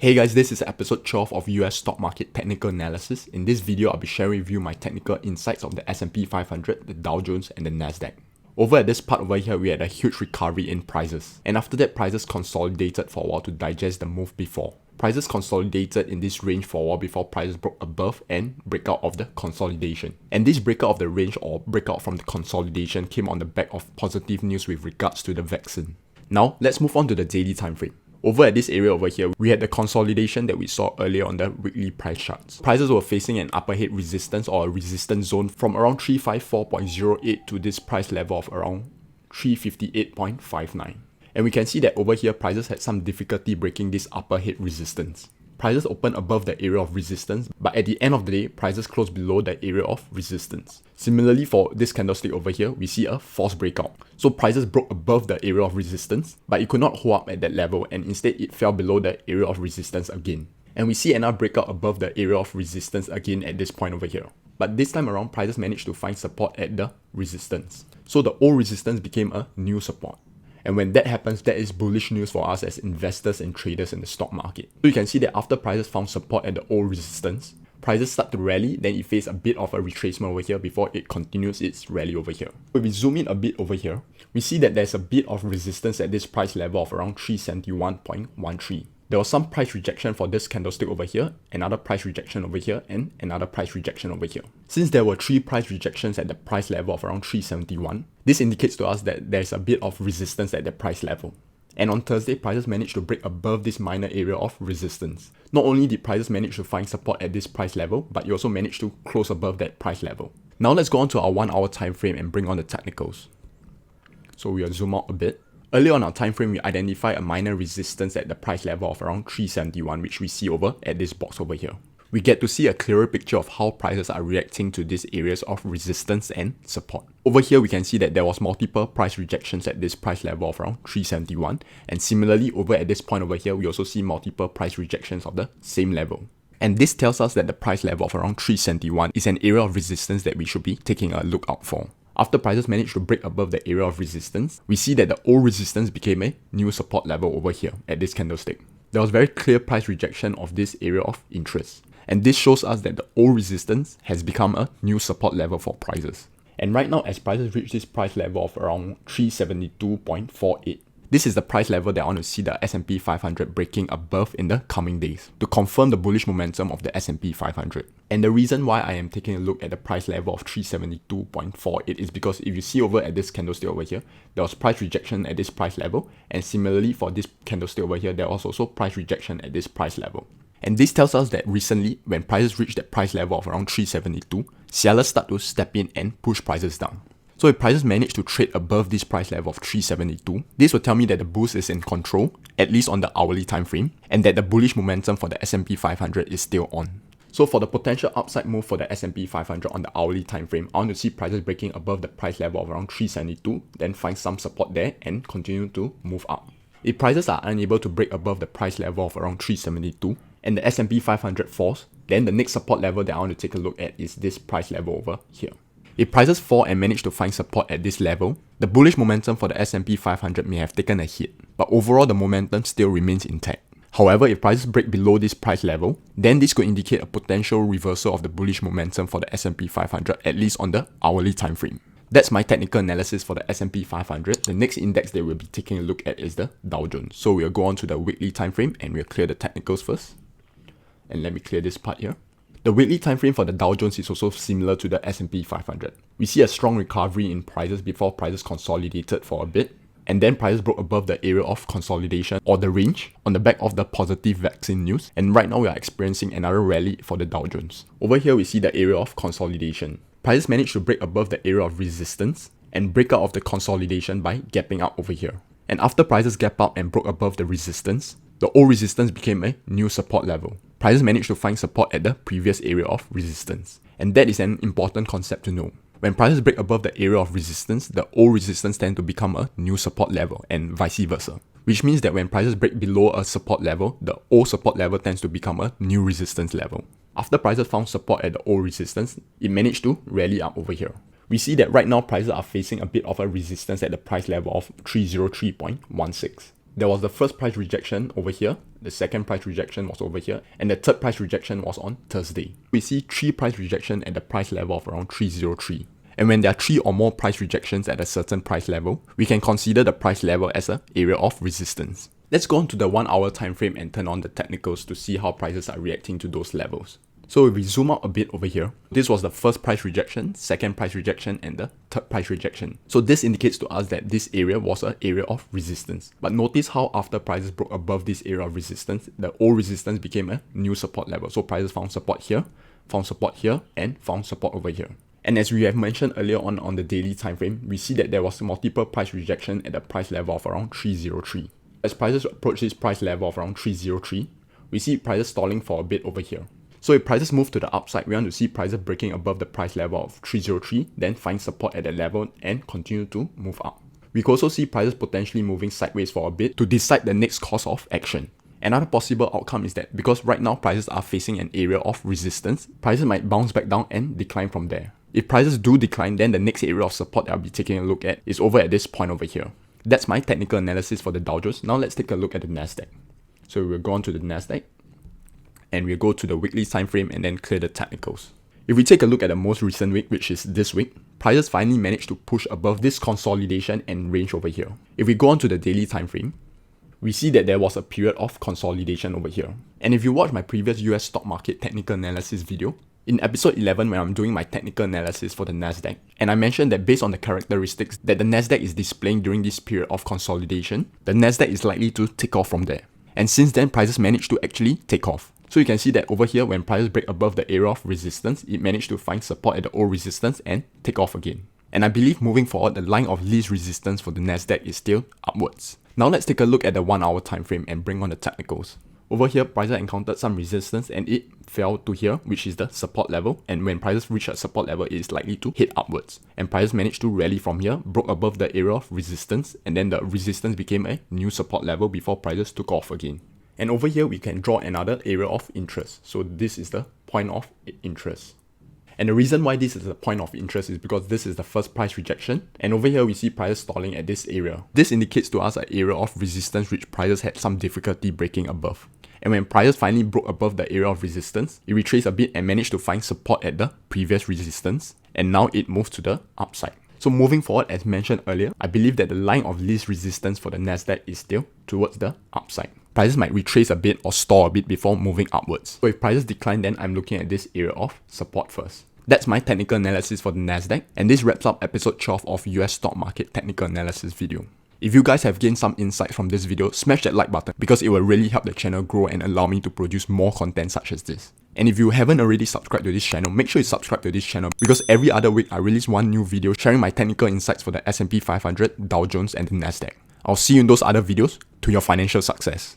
Hey guys, this is episode 12 of US stock market technical analysis. In this video, I'll be sharing with you my technical insights of the S&P 500, the Dow Jones, and the Nasdaq. Over at this part over here, we had a huge recovery in prices. And after that, prices consolidated for a while to digest the move before. Prices consolidated in this range for a while before prices broke above and break out of the consolidation. And this breakout of the range or breakout from the consolidation came on the back of positive news with regards to the vaccine. Now, let's move on to the daily time frame. Over at this area over here, we had the consolidation that we saw earlier on the weekly price charts. Prices were facing an upper head resistance or a resistance zone from around 354.08 to this price level of around 358.59. And we can see that over here, prices had some difficulty breaking this upper head resistance. Prices opened above the area of resistance, but at the end of the day, prices closed below the area of resistance. Similarly, for this candlestick over here, we see a false breakout. So prices broke above the area of resistance, but it could not hold up at that level, and instead it fell below the area of resistance again. And we see another breakout above the area of resistance again at this point over here. But this time around, prices managed to find support at the resistance. So the old resistance became a new support. And when that happens, that is bullish news for us as investors and traders in the stock market. So you can see that after prices found support at the old resistance, prices start to rally, then it faced a bit of a retracement over here before it continues its rally over here. If we zoom in a bit over here, we see that there's a bit of resistance at this price level of around 371.13. There was some price rejection for this candlestick over here, another price rejection over here, and another price rejection over here. Since there were 3 price rejections at the price level of around 371, this indicates to us that there's a bit of resistance at the price level. And on Thursday, prices managed to break above this minor area of resistance. Not only did prices manage to find support at this price level, but you also managed to close above that price level. Now let's go on to our 1 hour time frame and bring on the technicals. So we'll zoom out a bit. Earlier on our time frame, we identified a minor resistance at the price level of around 371, which we see over at this box over here. We get to see a clearer picture of how prices are reacting to these areas of resistance and support. Over here, we can see that there was multiple price rejections at this price level of around 371. And similarly, over at this point over here, we also see multiple price rejections of the same level. And this tells us that the price level of around 371 is an area of resistance that we should be taking a look out for. After prices managed to break above the area of resistance, we see that the old resistance became a new support level over here at this candlestick. There was very clear price rejection of this area of interest. And this shows us that the old resistance has become a new support level for prices. And right now, as prices reach this price level of around 372.48, this is the price level that I want to see the S&P 500 breaking above in the coming days to confirm the bullish momentum of the S&P 500. And the reason why I am taking a look at the price level of 372.48 is because if you see over at this candlestick over here, there was price rejection at this price level, and similarly for this candlestick over here, there was also price rejection at this price level. And this tells us that recently, when prices reach that price level of around 372, sellers start to step in and push prices down. So if prices manage to trade above this price level of 372, this will tell me that the boost is in control, at least on the hourly time frame, and that the bullish momentum for the S&P 500 is still on. So for the potential upside move for the S&P 500 on the hourly time frame, I want to see prices breaking above the price level of around 372, then find some support there and continue to move up. If prices are unable to break above the price level of around 372 and the S&P 500 falls, then the next support level that I want to take a look at is this price level over here. If prices fall and manage to find support at this level, the bullish momentum for the S&P 500 may have taken a hit, but overall the momentum still remains intact. However, if prices break below this price level, then this could indicate a potential reversal of the bullish momentum for the S&P 500, at least on the hourly time frame. That's my technical analysis for the S&P 500. The next index that we'll be taking a look at is the Dow Jones. So we'll go on to the weekly time frame and we'll clear the technicals first. And let me clear this part here. The weekly time frame for the Dow Jones is also similar to the S&P 500. We see a strong recovery in prices before prices consolidated for a bit, and then prices broke above the area of consolidation or the range on the back of the positive vaccine news, and right now we are experiencing another rally for the Dow Jones. Over here we see the area of consolidation. Prices managed to break above the area of resistance and break out of the consolidation by gapping out over here. And after prices gap out and broke above the resistance, the old resistance became a new support level. Prices managed to find support at the previous area of resistance. And that is an important concept to know. When prices break above the area of resistance, the old resistance tends to become a new support level and vice versa. Which means that when prices break below a support level, the old support level tends to become a new resistance level. After prices found support at the old resistance, it managed to rally up over here. We see that right now prices are facing a bit of a resistance at the price level of 303.16. there was the first price rejection over here, the second price rejection was over here, and the third price rejection was on Thursday. We see 3 price rejection at the price level of around 303. And when there are 3 or more price rejections at a certain price level, we can consider the price level as an area of resistance. Let's go on to the 1 hour time frame and turn on the technicals to see how prices are reacting to those levels. So if we zoom out a bit over here, this was the first price rejection, second price rejection, and the third price rejection. So this indicates to us that this area was an area of resistance. But notice how after prices broke above this area of resistance, the old resistance became a new support level. So prices found support here, and found support over here. And as we have mentioned earlier on the daily time frame, we see that there was multiple price rejection at the price level of around 303. As prices approach this price level of around 303, we see prices stalling for a bit over here. So if prices move to the upside, we want to see prices breaking above the price level of 303, then find support at that level and continue to move up. We can also see prices potentially moving sideways for a bit to decide the next course of action. Another possible outcome is that because right now prices are facing an area of resistance, prices might bounce back down and decline from there. If prices do decline, then the next area of support that I'll be taking a look at is over at this point over here. That's my technical analysis for the Dow Jones. Now let's take a look at the Nasdaq. So we'll go on to the Nasdaq, and we'll go to the weekly time frame and then clear the technicals. If we take a look at the most recent week, which is this week, prices finally managed to push above this consolidation and range over here. If we go on to the daily time frame, we see that there was a period of consolidation over here. And if you watch my previous US stock market technical analysis video, in episode 11 when I'm doing my technical analysis for the Nasdaq, and I mentioned that based on the characteristics that the Nasdaq is displaying during this period of consolidation, the Nasdaq is likely to take off from there. And since then, prices managed to actually take off. So you can see that over here, when prices break above the area of resistance, it managed to find support at the old resistance and take off again. And I believe moving forward, the line of least resistance for the Nasdaq is still upwards. Now let's take a look at the 1 hour time frame and bring on the technicals. Over here, prices encountered some resistance and it fell to here, which is the support level. And when prices reach a support level, it is likely to hit upwards. And prices managed to rally from here, broke above the area of resistance, and then the resistance became a new support level before prices took off again. And over here, we can draw another area of interest. So this is the point of interest. And the reason why this is a point of interest is because this is the first price rejection. And over here, we see prices stalling at this area. This indicates to us an area of resistance which prices had some difficulty breaking above. And when prices finally broke above the area of resistance, it retraced a bit and managed to find support at the previous resistance. And now it moves to the upside. So moving forward, as mentioned earlier, I believe that the line of least resistance for the Nasdaq is still towards the upside. Prices might retrace a bit or stall a bit before moving upwards. So if prices decline, then I'm looking at this area of support first. That's my technical analysis for the Nasdaq, and this wraps up episode 12 of US stock market technical analysis video. If you guys have gained some insights from this video, smash that like button because it will really help the channel grow and allow me to produce more content such as this. And if you haven't already subscribed to this channel, make sure you subscribe to this channel because every other week I release one new video sharing my technical insights for the S&P 500, Dow Jones, and the Nasdaq. I'll see you in those other videos to your financial success.